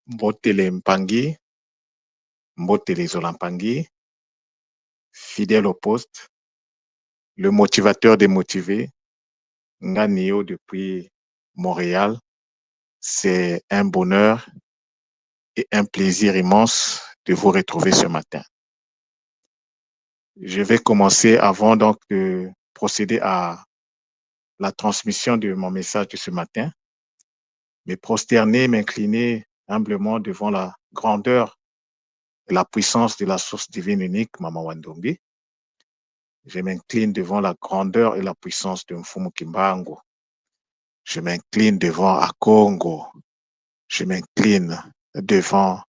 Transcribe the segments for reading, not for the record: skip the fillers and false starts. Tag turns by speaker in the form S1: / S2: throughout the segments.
S1: Mbotele Mpangi, Mbotele Zolampangi, fidèle au poste, le motivateur des motivés, Nganio depuis Montréal. C'est un bonheur et un plaisir immense de vous retrouver ce matin. Je vais commencer avant donc de procéder à la transmission de mon message de ce matin, me prosterner, m'incliner humblement devant la grandeur et la puissance de la source divine unique, Mama Wandombi. Je m'incline devant la grandeur et la puissance de Mfumu Kimbangu. Je m'incline devant Akongo. Je m'incline devant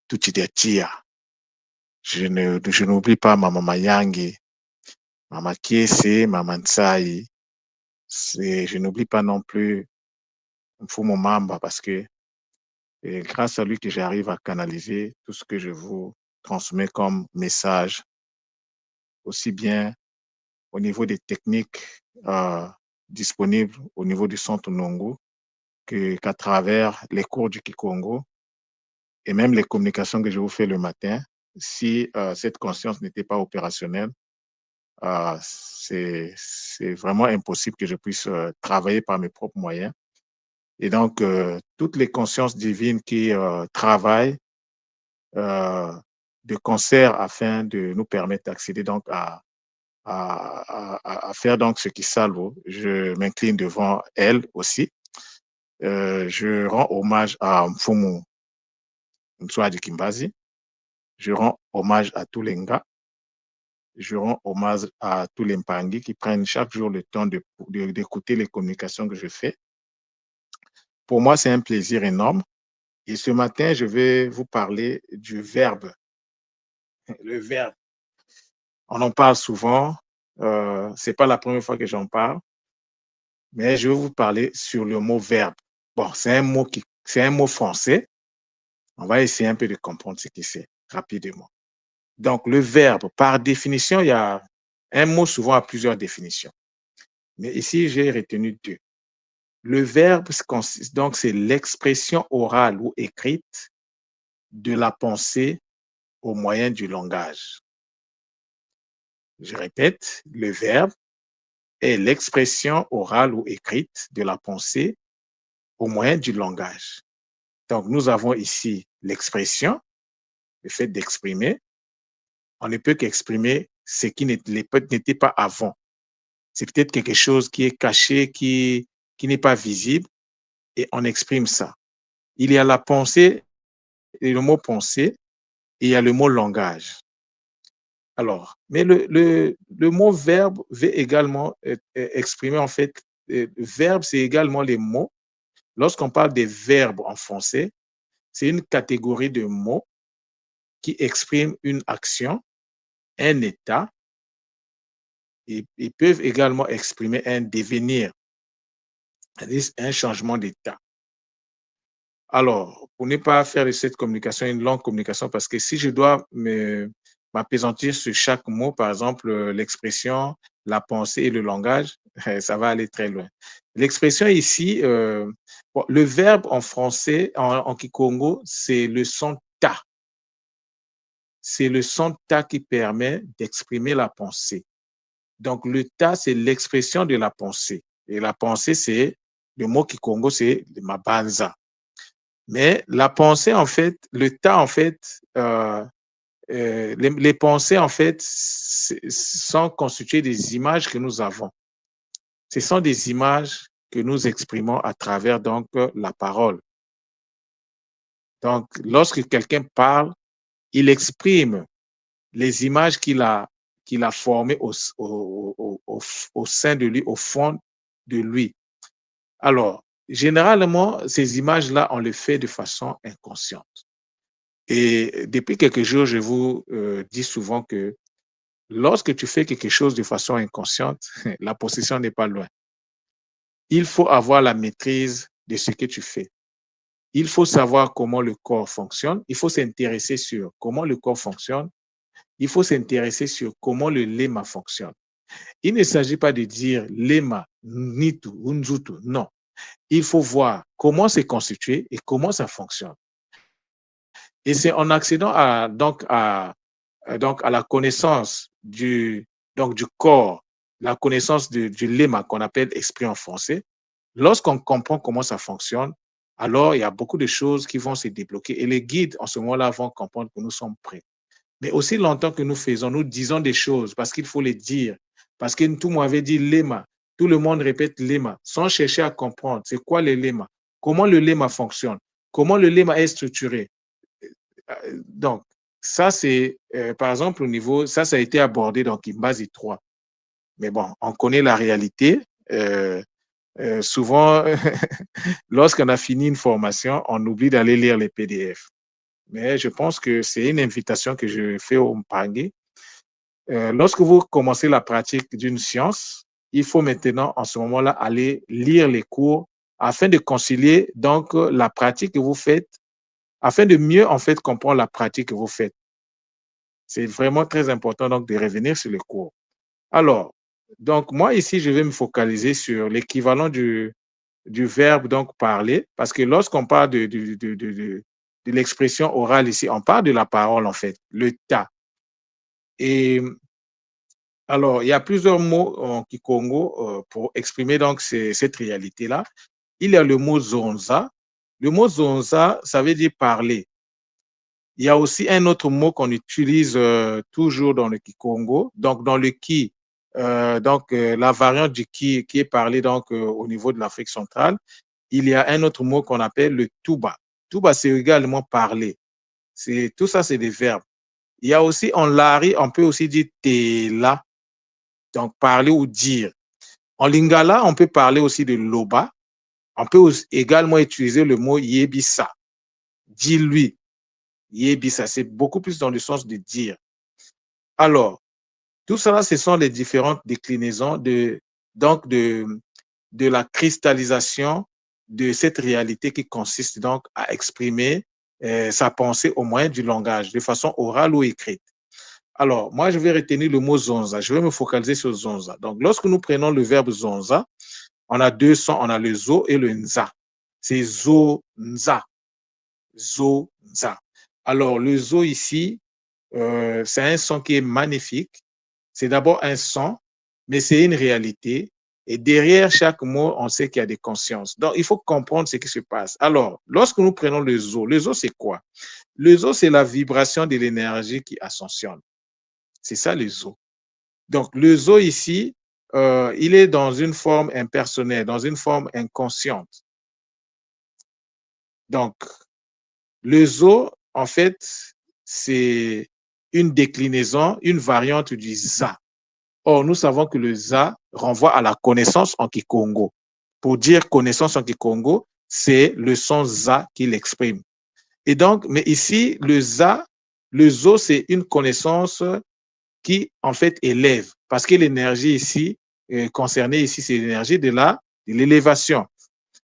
S1: Tutidetia. Je n'oublie pas Mama Mayangi, Mama Kiese, Mama Nsayi. Je n'oublie pas non plus Mfumu Mamba parce que c'est grâce à lui que j'arrive à canaliser tout ce que je vous transmets comme message, aussi bien au niveau des techniques disponibles au niveau du centre Nongo qu'à travers les cours du Kikongo et même les communications que je vous fais le matin. Si cette conscience n'était pas opérationnelle, c'est vraiment impossible que je puisse travailler par mes propres moyens. Et donc, toutes les consciences divines qui travaillent de concert afin de nous permettre d'accéder donc à faire donc ce qui salve, je m'incline devant elles aussi. Je rends hommage à Mfumu Mswadi Kimbazi. Je rends hommage à tous les Nga. Je rends hommage à tous les Mpangi qui prennent chaque jour le temps d'écouter les communications que je fais. Pour moi, c'est un plaisir énorme. Et ce matin, je vais vous parler du verbe. Le verbe. On en parle souvent. Ce n'est pas la première fois que j'en parle. Mais je vais vous parler sur le mot verbe. Bon, c'est un mot français. On va essayer un peu de comprendre ce que c'est rapidement. Donc, le verbe, par définition, il y a un mot souvent à plusieurs définitions. Mais ici, j'ai retenu deux. Le verbe consiste donc, c'est l'expression orale ou écrite de la pensée au moyen du langage. Je répète, le verbe est l'expression orale ou écrite de la pensée au moyen du langage. Donc, nous avons ici l'expression, le fait d'exprimer. On ne peut qu'exprimer ce qui n'était pas avant. C'est peut-être quelque chose qui est caché, qui n'est pas visible, et on exprime ça. Il y a la pensée, et le mot pensée, et il y a le mot langage. Alors, mais le mot verbe veut également exprimer, en fait, verbe, c'est également les mots. Lorsqu'on parle des verbes en français, c'est une catégorie de mots qui expriment une action, un état. Ils peuvent également exprimer un devenir, un changement d'état. Alors, pour ne pas faire de cette communication une longue communication, parce que si je dois m'appesantir sur chaque mot, par exemple, l'expression, la pensée et le langage, ça va aller très loin. L'expression ici, bon, le verbe en français, en Kikongo, c'est le son ta. C'est le son ta qui permet d'exprimer la pensée. Donc, le ta, c'est l'expression de la pensée. Et la pensée, c'est, le mot Kikongo, c'est mabanza. Mais la pensée, en fait, le ta, en fait, les pensées, en fait, sont constituées des images que nous avons. Ce sont des images que nous exprimons à travers donc la parole. Donc, lorsque quelqu'un parle, il exprime les images qu'il a formées au sein de lui, au fond de lui. Alors, généralement, ces images-là, on les fait de façon inconsciente. Et depuis quelques jours, je vous dis souvent que lorsque tu fais quelque chose de façon inconsciente, la possession n'est pas loin. Il faut avoir la maîtrise de ce que tu fais. Il faut savoir comment le corps fonctionne. Il faut s'intéresser sur comment le corps fonctionne. Il faut s'intéresser sur comment le lema fonctionne. Il ne s'agit pas de dire lema, nitu, unzutu. Non. Il faut voir comment c'est constitué et comment ça fonctionne. Et c'est en accédant donc à la connaissance du corps, la connaissance du lema qu'on appelle esprit en français. Lorsqu'on comprend comment ça fonctionne, alors il y a beaucoup de choses qui vont se débloquer et les guides, en ce moment-là, vont comprendre que nous sommes prêts. Mais aussi longtemps que nous faisons, nous disons des choses parce qu'il faut les dire. Parce que tout le monde avait dit lema. Tout le monde répète lema sans chercher à comprendre c'est quoi le lema, comment le lema fonctionne, comment le lema est structuré. Donc, ça, c'est, par exemple, au niveau, ça a été abordé dans Kimbazi 3. Mais bon, on connaît la réalité. Souvent, lorsqu'on a fini une formation, on oublie d'aller lire les PDF. Mais je pense que c'est une invitation que je fais aux Mpangé. Lorsque vous commencez la pratique d'une science, il faut maintenant, en ce moment-là, aller lire les cours afin de concilier donc la pratique que vous faites, afin de mieux en fait comprendre la pratique que vous faites. C'est vraiment très important donc de revenir sur les cours. Alors, donc moi ici, je vais me focaliser sur l'équivalent du verbe donc parler, parce que lorsqu'on parle de l'expression orale ici, on parle de la parole en fait, le ta. Et alors, il y a plusieurs mots en Kikongo pour exprimer donc cette réalité-là. Il y a le mot zonza. Le mot zonza, ça veut dire parler. Il y a aussi un autre mot qu'on utilise toujours dans le Kikongo, donc dans le Ki, la variante du qui est parlé donc au niveau de l'Afrique centrale. Il y a un autre mot qu'on appelle le Tuba. Tuba, c'est également parler. Tout ça, c'est des verbes. Il y a aussi en Lari, on peut aussi dire tela, donc parler ou dire. En Lingala, on peut parler aussi de loba. On peut également utiliser le mot yebisa, dis-lui. Yebisa, c'est beaucoup plus dans le sens de dire. Alors, tout cela, ce sont les différentes déclinaisons donc de la cristallisation de cette réalité qui consiste donc à exprimer sa pensée au moyen du langage, de façon orale ou écrite. Alors, moi, je vais retenir le mot zonza. Je vais me focaliser sur zonza. Donc, lorsque nous prenons le verbe zonza, on a deux sons, on a le zo et le nza. C'est zo, nza, zo, nza. Alors, le zo ici, c'est un son qui est magnifique. C'est d'abord un son, mais c'est une réalité. Et derrière chaque mot, on sait qu'il y a des consciences. Donc, il faut comprendre ce qui se passe. Alors, lorsque nous prenons le zo, c'est quoi? Le zo, c'est la vibration de l'énergie qui ascensionne. C'est ça le zo. Donc, le zo ici, il est dans une forme impersonnelle, dans une forme inconsciente. Donc, le zo, en fait, c'est une déclinaison, une variante du za. Or, nous savons que le za renvoie à la connaissance en Kikongo. Pour dire connaissance en Kikongo, c'est le son za qui l'exprime. Et donc, mais ici, le zo, c'est une connaissance qui, en fait, élève. Parce que l'énergie ici, concernée ici, c'est l'énergie de l'élévation.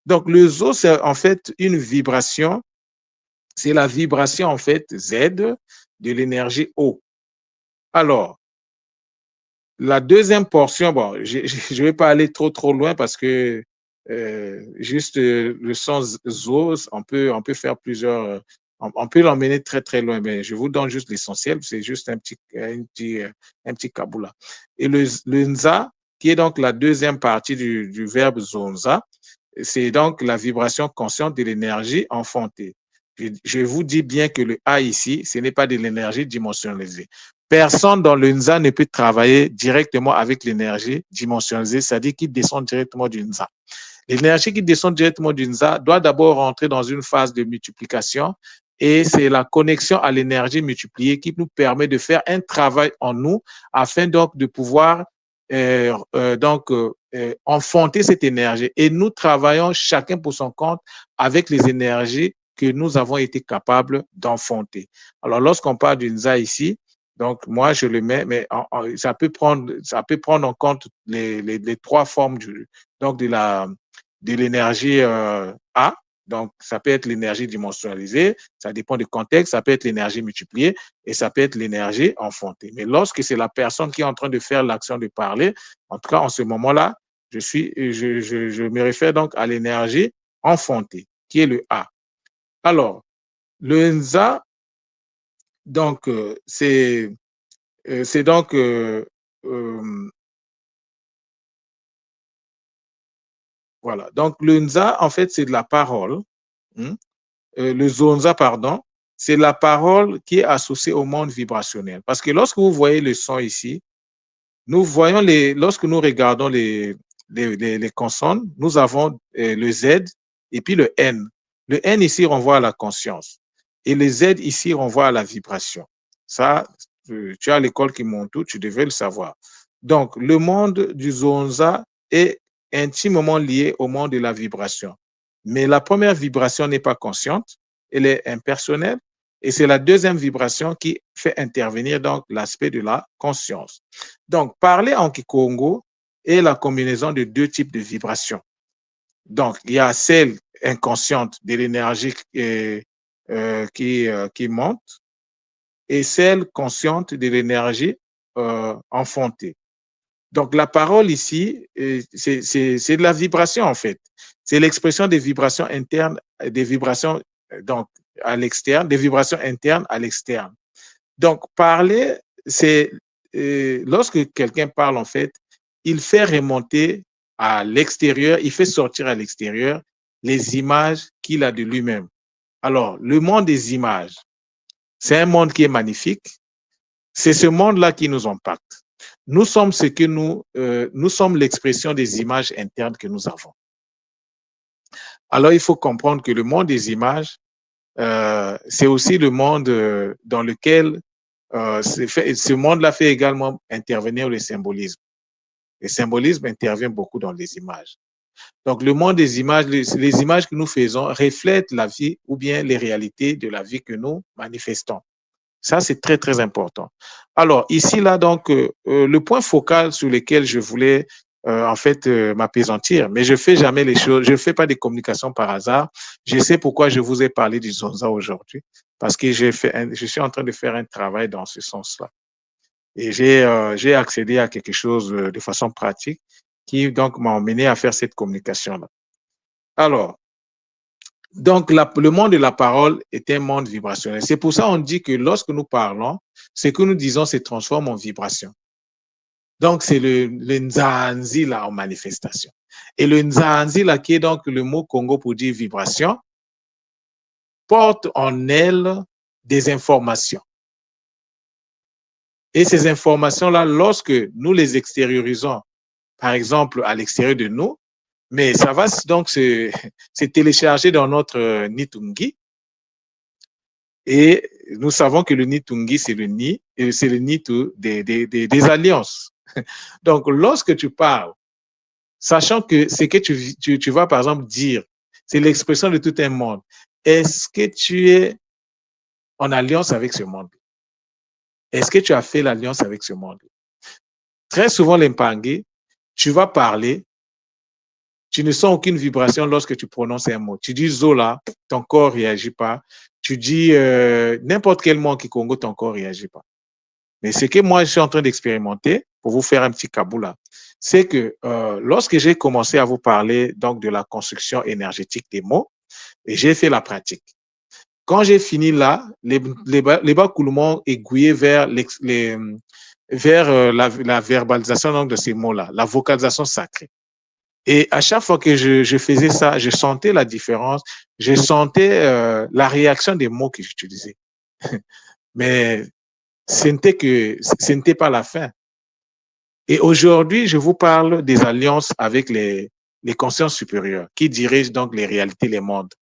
S1: Donc, le zo, c'est en fait une vibration. C'est la vibration, en fait, Z de l'énergie O. Alors, la deuxième portion, bon, je ne vais pas aller trop loin parce que juste le son zo, on peut faire plusieurs, on peut l'emmener très loin, mais je vous donne juste l'essentiel, c'est juste un petit kaboula. Et le nza, qui est donc la deuxième partie du verbe zonza, c'est donc la vibration consciente de l'énergie enfantée. Je vous dis bien que le A ici, ce n'est pas de l'énergie dimensionnalisée. Personne dans le NZA ne peut travailler directement avec l'énergie dimensionnalisée, c'est-à-dire qui descend directement du NZA. L'énergie qui descend directement du NZA doit d'abord rentrer dans une phase de multiplication et c'est la connexion à l'énergie multipliée qui nous permet de faire un travail en nous afin donc de pouvoir enfanter cette énergie. Et nous travaillons chacun pour son compte avec les énergies que nous avons été capables d'enfanter. Alors, lorsqu'on parle du NZA ici, donc moi je le mets, mais ça peut prendre en compte les trois formes donc de l'énergie A. Donc, ça peut être l'énergie dimensionnalisée, ça dépend du contexte, ça peut être l'énergie multipliée et ça peut être l'énergie enfantée. Mais lorsque c'est la personne qui est en train de faire l'action de parler, en tout cas, en ce moment-là, je me réfère donc à l'énergie enfantée, qui est le A. Alors, le NZA, Donc, c'est donc euh, voilà. Donc, le Nza, en fait, c'est de la parole. Hein. Le Zonza, pardon, c'est la parole qui est associée au monde vibrationnel. Parce que lorsque vous voyez le son ici, nous voyons lorsque nous regardons les consonnes, nous avons le Z et puis le N. Le N ici renvoie à la conscience et le Z ici renvoie à la vibration. Ça, tu as à l'école qui monte tout, tu devrais le savoir. Donc, le monde du Zonza est intimement lié au monde de la vibration. Mais la première vibration n'est pas consciente, elle est impersonnelle et c'est la deuxième vibration qui fait intervenir donc l'aspect de la conscience. Donc, parler en Kikongo est la combinaison de deux types de vibrations. Donc, il y a celle inconsciente de l'énergie qui monte et celle consciente de l'énergie enfantée. Donc, la parole ici, c'est de la vibration en fait. C'est l'expression des vibrations internes, des vibrations donc, à l'externe, des vibrations internes à l'externe. Donc, parler, c'est lorsque quelqu'un parle, en fait, il fait remonter à l'extérieur, il fait sortir à l'extérieur les images qu'il a de lui-même. Alors, le monde des images, c'est un monde qui est magnifique. C'est ce monde-là qui nous impacte. Nous sommes ce que nous sommes l'expression des images internes que nous avons. Alors, il faut comprendre que le monde des images, c'est aussi le monde dans lequel ce monde-là fait également intervenir le symbolisme. Le symbolisme intervient beaucoup dans les images. Donc, le monde des images, les images que nous faisons reflètent la vie ou bien les réalités de la vie que nous manifestons. Ça, c'est très, très important. Alors, ici, là, donc, le point focal sur lequel je voulais, en fait, m'apaisantir, mais je ne fais jamais les choses, je ne fais pas des communications par hasard. Je sais pourquoi je vous ai parlé du Zonza aujourd'hui, parce que je suis en train de faire un travail dans ce sens-là. Et j'ai accédé à quelque chose de façon pratique qui, donc, m'a emmené à faire cette communication-là. Alors, donc, le monde de la parole est un monde vibrationnel. C'est pour ça qu'on dit que lorsque nous parlons, ce que nous disons se transforme en vibration. Donc, c'est le Nzanzi là en manifestation. Et le Nzanzi là, qui est donc le mot Congo pour dire vibration, porte en elle des informations. Et ces informations-là, lorsque nous les extériorisons, par exemple à l'extérieur de nous, mais ça va donc se télécharger dans notre Nitungi. Et nous savons que le Nitungi, c'est le nid, et c'est le nid des alliances. Donc, lorsque tu parles, sachant que ce que tu vas, par exemple, dire, c'est l'expression de tout un monde, est-ce que tu es en alliance avec ce monde? Est-ce que tu as fait l'alliance avec ce monde? Très souvent, l'impangé, tu vas parler, tu ne sens aucune vibration lorsque tu prononces un mot. Tu dis Zola, ton corps ne réagit pas. Tu dis n'importe quel mot qui Congo, ton corps ne réagit pas. Mais ce que moi, je suis en train d'expérimenter, pour vous faire un petit kaboula, c'est que lorsque j'ai commencé à vous parler donc de la construction énergétique des mots, et j'ai fait la pratique. Quand j'ai fini là, les bas-coulements aiguillés vers la verbalisation donc, de ces mots-là, la vocalisation sacrée. Et à chaque fois que je faisais ça, je sentais la différence, je sentais la réaction des mots que j'utilisais. Mais ce n'était pas la fin. Et aujourd'hui, je vous parle des alliances avec les consciences supérieures qui dirigent donc les réalités, les mondes.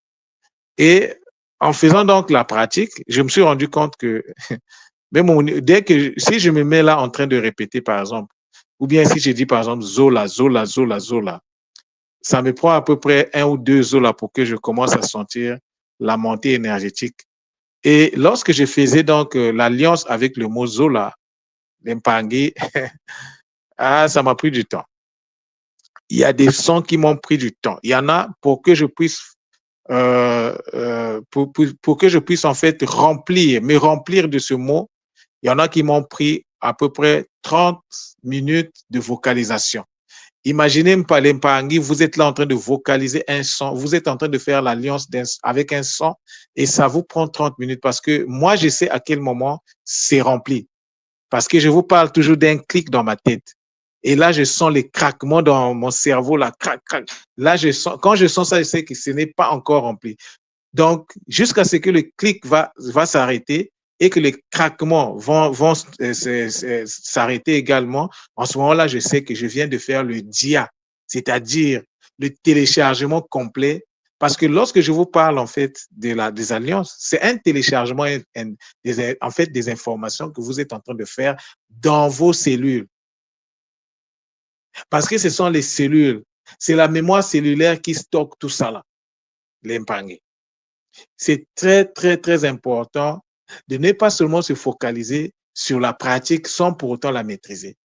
S1: Et en faisant donc la pratique, je me suis rendu compte que même si je me mets là en train de répéter, par exemple, ou bien si je dis par exemple Zola, Zola, Zola, Zola, ça me prend à peu près 1 ou 2 Zola pour que je commence à sentir la montée énergétique. Et lorsque je faisais donc l'alliance avec le mot Zola, l'Impangi, ah, ça m'a pris du temps. Il y a des sons qui m'ont pris du temps. Il y en a pour que je puisse pour que je puisse en fait me remplir de ce mot. Il y en a qui m'ont pris à peu près 30 minutes de vocalisation. Imaginez pas l'Impangi, vous êtes là en train de vocaliser un son, vous êtes en train de faire l'alliance avec un son et ça vous prend 30 minutes parce que moi, je sais à quel moment c'est rempli. Parce que je vous parle toujours d'un clic dans ma tête. Et là, je sens les craquements dans mon cerveau, là, crac, crac. Là, quand je sens ça, je sais que ce n'est pas encore rempli. Donc, jusqu'à ce que le clic va s'arrêter et que les craquements vont s'arrêter également, en ce moment-là, je sais que je viens de faire le DIA, c'est-à-dire le téléchargement complet. Parce que lorsque je vous parle en fait des alliances, c'est un téléchargement en fait des informations que vous êtes en train de faire dans vos cellules. Parce que ce sont les cellules, c'est la mémoire cellulaire qui stocke tout ça là, l'impangue. C'est très, très, très important de ne pas seulement se focaliser sur la pratique sans pour autant la maîtriser.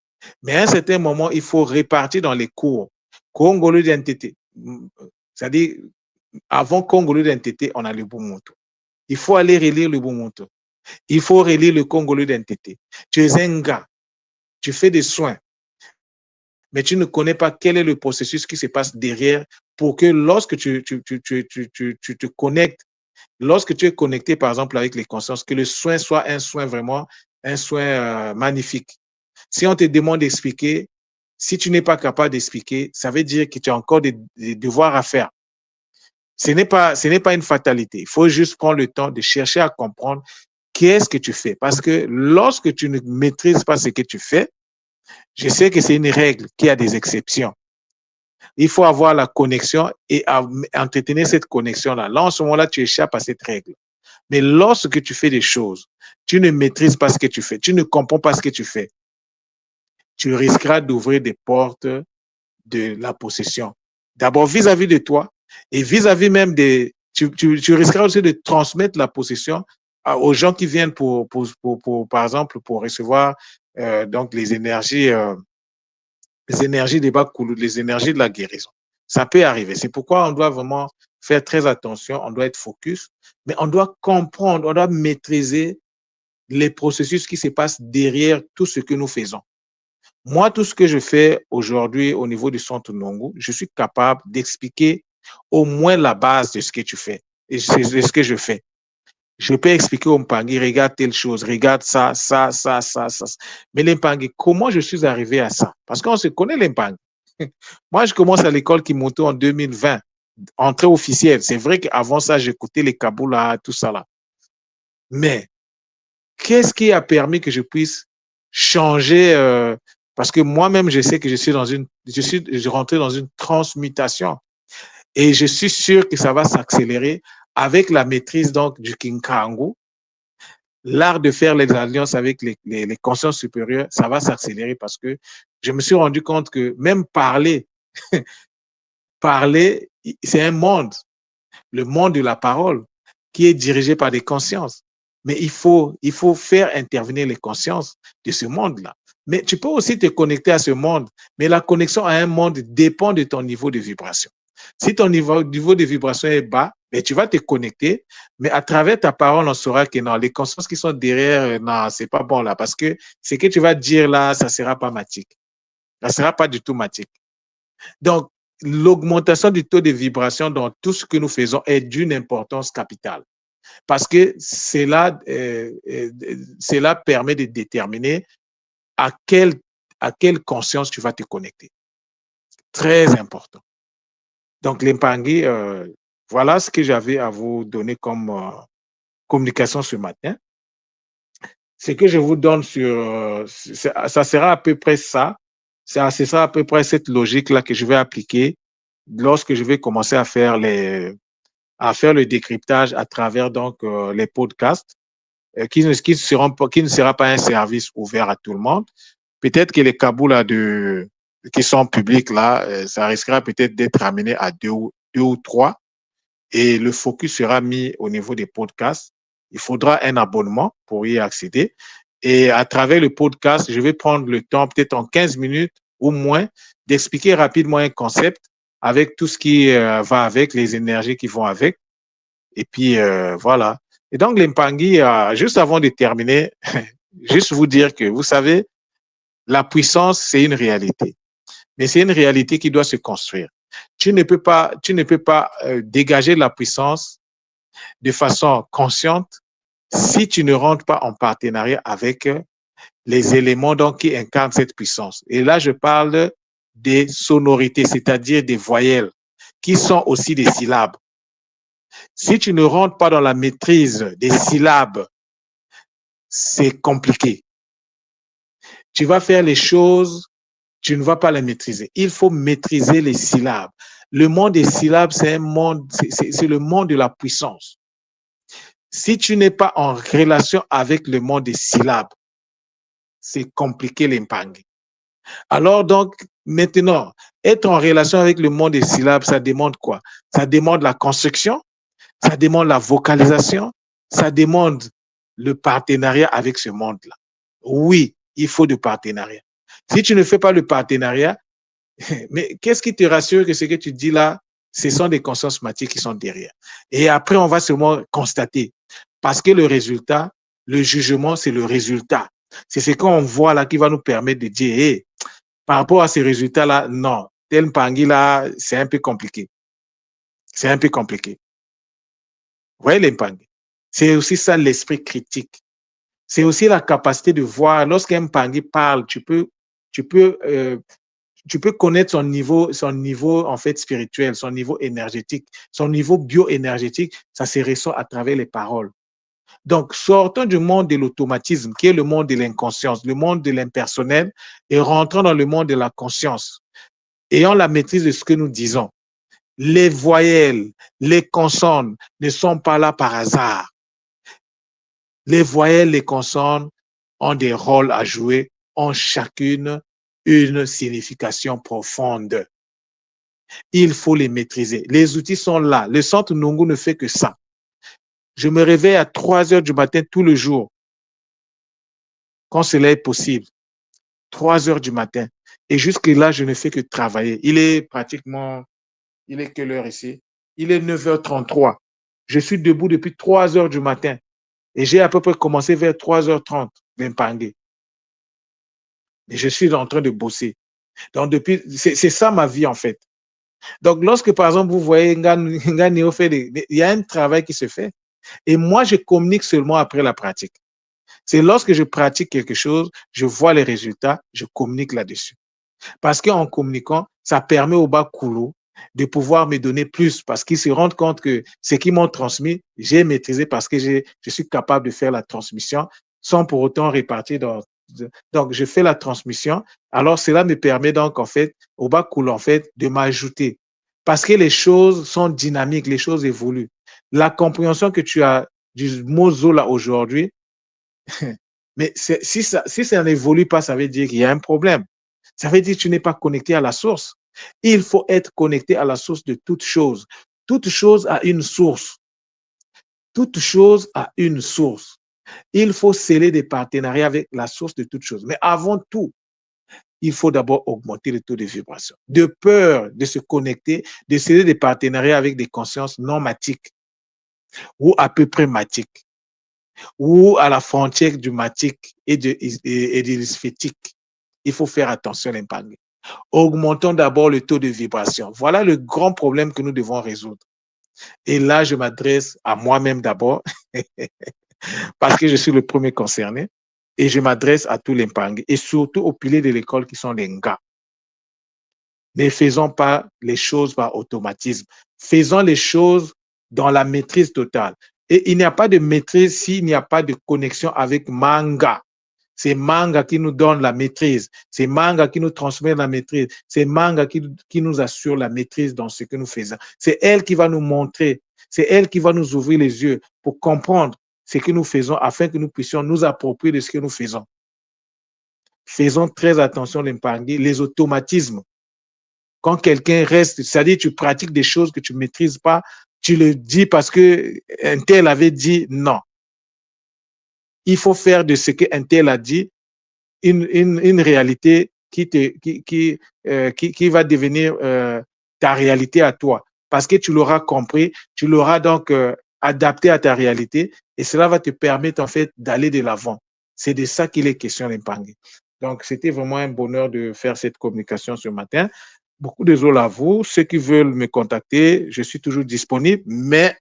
S1: Mais à un certain moment, il faut répartir dans les cours. Congolais d'identité, c'est-à-dire, avant Congolais d'identité, on a le Bumuntu. Il faut aller relire le Bumuntu. Il faut relire le Congolais d'identité. Tu es un gars, tu fais des soins, mais tu ne connais pas quel est le processus qui se passe derrière pour que lorsque tu te connectes, lorsque tu es connecté, par exemple, avec les consciences, que le soin soit un soin vraiment, un soin magnifique. Si on te demande d'expliquer, si tu n'es pas capable d'expliquer, ça veut dire que tu as encore des devoirs à faire. Ce n'est pas une fatalité. Il faut juste prendre le temps de chercher à comprendre qu'est-ce que tu fais. Parce que lorsque tu ne maîtrises pas ce que tu fais, je sais que c'est une règle, qu'il y a des exceptions. Il faut avoir la connexion et entretenir cette connexion-là. Là, en ce moment-là, tu échappes à cette règle. Mais lorsque tu fais des choses, tu ne maîtrises pas ce que tu fais, tu ne comprends pas ce que tu fais, tu risqueras d'ouvrir des portes de la possession. D'abord vis-à-vis de toi et vis-à-vis même des... Tu risqueras aussi de transmettre la possession aux gens qui viennent par exemple, pour recevoir donc les énergies des Bakoulou, les énergies de la guérison. Ça peut arriver. C'est pourquoi on doit vraiment faire très attention, on doit être focus, mais on doit comprendre, on doit maîtriser les processus qui se passent derrière tout ce que nous faisons. Moi, tout ce que je fais aujourd'hui au niveau du centre Nongo, je suis capable d'expliquer au moins la base de ce que tu fais et de ce que je fais. Je peux expliquer au Mpangi, regarde telle chose, regarde ça, ça, ça, ça, ça. Mais l'Mpangi, comment je suis arrivé à ça? Parce qu'on se connaît l'Mpangi. Moi, je commence à l'école qui montait en 2020, entrée officielle. C'est vrai qu'avant ça, j'écoutais les Kaboula, tout ça là. Mais qu'est-ce qui a permis que je puisse changer parce que moi-même, je sais que je suis rentré dans une transmutation et je suis sûr que ça va s'accélérer avec la maîtrise donc du Kinkangu, l'art de faire les alliances avec les consciences supérieures, ça va s'accélérer parce que je me suis rendu compte que même parler, c'est un monde, le monde de la parole, qui est dirigé par des consciences. Mais il faut faire intervenir les consciences de ce monde-là. Mais tu peux aussi te connecter à ce monde, mais la connexion à un monde dépend de ton niveau de vibration. Si ton niveau de vibration est bas, mais tu vas te connecter, mais à travers ta parole, on saura que non, les consciences qui sont derrière, non, c'est pas bon là, parce que ce que tu vas dire là, ça sera pas matique. Ça sera pas du tout matique. Donc, l'augmentation du taux de vibration dans tout ce que nous faisons est d'une importance capitale parce que cela permet de déterminer à quelle, à quelle conscience tu vas te connecter. Très important. Donc, l'Impangi, voilà ce que j'avais à vous donner comme communication ce matin. Ce que je vous donne ça sera à peu près ça. Ce sera à peu près cette logique-là que je vais appliquer lorsque je vais commencer à faire le décryptage à travers donc les podcasts qui ne sera pas un service ouvert à tout le monde. Peut-être que les Kaboul qui sont publics là, ça risquera peut-être d'être amené à deux ou trois et le focus sera mis au niveau des podcasts. Il faudra un abonnement pour y accéder. Et à travers le podcast, je vais prendre le temps, peut-être en 15 minutes ou moins, d'expliquer rapidement un concept avec tout ce qui va avec, les énergies qui vont avec. Et puis, voilà. Et donc, l'Impangi, juste avant de terminer, juste vous dire que, vous savez, la puissance, c'est une réalité. Mais c'est une réalité qui doit se construire. Tu ne peux pas dégager la puissance de façon consciente si tu ne rentres pas en partenariat avec les éléments donc, qui incarnent cette puissance. Et là, je parle des sonorités, c'est-à-dire des voyelles, qui sont aussi des syllabes. Si tu ne rentres pas dans la maîtrise des syllabes, c'est compliqué. Tu vas faire les choses, tu ne vas pas les maîtriser. Il faut maîtriser les syllabes. Le monde des syllabes, c'est un monde, c'est le monde de la puissance. Si tu n'es pas en relation avec le monde des syllabes, c'est compliqué l'impang. Alors donc, maintenant, être en relation avec le monde des syllabes, ça demande quoi? Ça demande la construction, ça demande la vocalisation, ça demande le partenariat avec ce monde-là. Oui, il faut du partenariat. Si tu ne fais pas le partenariat, mais qu'est-ce qui te rassure que ce que tu dis là, ce sont des consciences matiques qui sont derrière. Et après, on va seulement constater. Parce que le résultat, le jugement, c'est le résultat. C'est ce qu'on voit là qui va nous permettre de dire, hey, par rapport à ces résultats-là, non, tel Pangui là, c'est un peu compliqué. C'est un peu compliqué. Vous voyez l'impang? C'est aussi ça l'esprit critique. C'est aussi la capacité de voir, lorsqu'un Pangui parle, tu peux tu peux connaître son niveau en fait spirituel, son niveau énergétique, son niveau bioénergétique, ça se ressent à travers les paroles. Donc, sortons du monde de l'automatisme, qui est le monde de l'inconscience, le monde de l'impersonnel, et rentrons dans le monde de la conscience. Ayant la maîtrise de ce que nous disons. Les voyelles, les consonnes ne sont pas là par hasard. Les voyelles, les consonnes ont des rôles à jouer, ont chacune une signification profonde. Il faut les maîtriser. Les outils sont là. Le centre Nungu ne fait que ça. Je me réveille à 3 heures du matin tous les jours, quand cela est possible. 3 heures du matin. Et jusque-là, je ne fais que travailler. Il est quelle heure ici? Il est 9h33. Je suis debout depuis 3 heures du matin. Et j'ai à peu près commencé vers 3h30, l'impangé. Et je suis en train de bosser. Donc, c'est ça ma vie, en fait. Donc, lorsque, par exemple, vous voyez Nganeo fait il y a un travail qui se fait. Et moi, je communique seulement après la pratique. C'est lorsque je pratique quelque chose, je vois les résultats, je communique là-dessus. Parce qu'en communiquant, ça permet au Bakoulou de pouvoir me donner plus parce qu'ils se rendent compte que ce qu'ils m'ont transmis, j'ai maîtrisé parce que je suis capable de faire la transmission sans pour autant répartir dans. Donc, je fais la transmission. Alors, cela me permet donc, en fait, au Bakoulou, en fait, de m'ajouter. Parce que les choses sont dynamiques, les choses évoluent. La compréhension que tu as du mot Zola aujourd'hui, mais si ça n'évolue pas, ça veut dire qu'il y a un problème. Ça veut dire que tu n'es pas connecté à la source. Il faut être connecté à la source de toute chose. Toute chose a une source. Toute chose a une source. Il faut sceller des partenariats avec la source de toute chose. Mais avant tout, il faut d'abord augmenter le taux de vibration. De peur de se connecter, de sceller des partenariats avec des consciences non matiques ou à peu près matiques ou à la frontière du matique et de l'isphétique. Il faut faire attention à l'impact. Augmentons d'abord le taux de vibration. Voilà le grand problème que nous devons résoudre. Et là, je m'adresse à moi-même d'abord, parce que je suis le premier concerné, et je m'adresse à tous les Mpang, et surtout aux piliers de l'école qui sont les Nga. Ne faisons pas les choses par automatisme. Faisons les choses dans la maîtrise totale. Et il n'y a pas de maîtrise s'il n'y a pas de connexion avec Manga. C'est Manga qui nous donne la maîtrise. C'est Manga qui nous transmet la maîtrise. C'est Manga qui nous assure la maîtrise dans ce que nous faisons. C'est elle qui va nous montrer. C'est elle qui va nous ouvrir les yeux pour comprendre ce que nous faisons afin que nous puissions nous approprier de ce que nous faisons. Faisons très attention, les automatismes. Quand quelqu'un reste, c'est-à-dire tu pratiques des choses que tu ne maîtrises pas, tu le dis parce qu'un tel avait dit non. Il faut faire de ce qu'un tel a dit une réalité qui va devenir ta réalité à toi. Parce que tu l'auras compris, tu l'auras donc adapté à ta réalité et cela va te permettre en fait d'aller de l'avant. C'est de ça qu'il est question, l'impangé. Donc, c'était vraiment un bonheur de faire cette communication ce matin. Beaucoup de désolé à vous. Ceux qui veulent me contacter, je suis toujours disponible, mais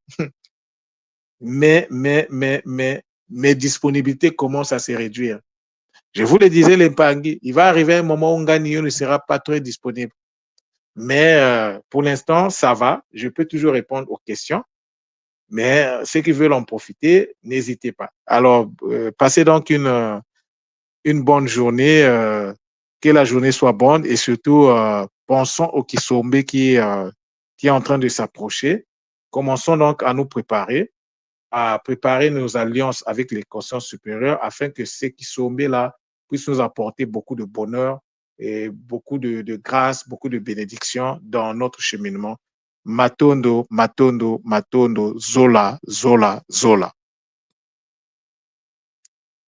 S1: mes disponibilités commencent à se réduire. Je vous le disais, les Pangui, il va arriver un moment où Nganio ne sera pas très disponible. Mais pour l'instant, ça va. Je peux toujours répondre aux questions. Mais ceux qui veulent en profiter, n'hésitez pas. Alors, passez donc une bonne journée. Que la journée soit bonne et surtout, pensons au Kisombe qui est en train de s'approcher. Commençons donc à nous préparer, à préparer nos alliances avec les consciences supérieures afin que ces Kisombe-là puissent nous apporter beaucoup de bonheur et beaucoup de grâce, beaucoup de bénédictions dans notre cheminement. Matondo, Matondo, Matondo, Zola, Zola, Zola.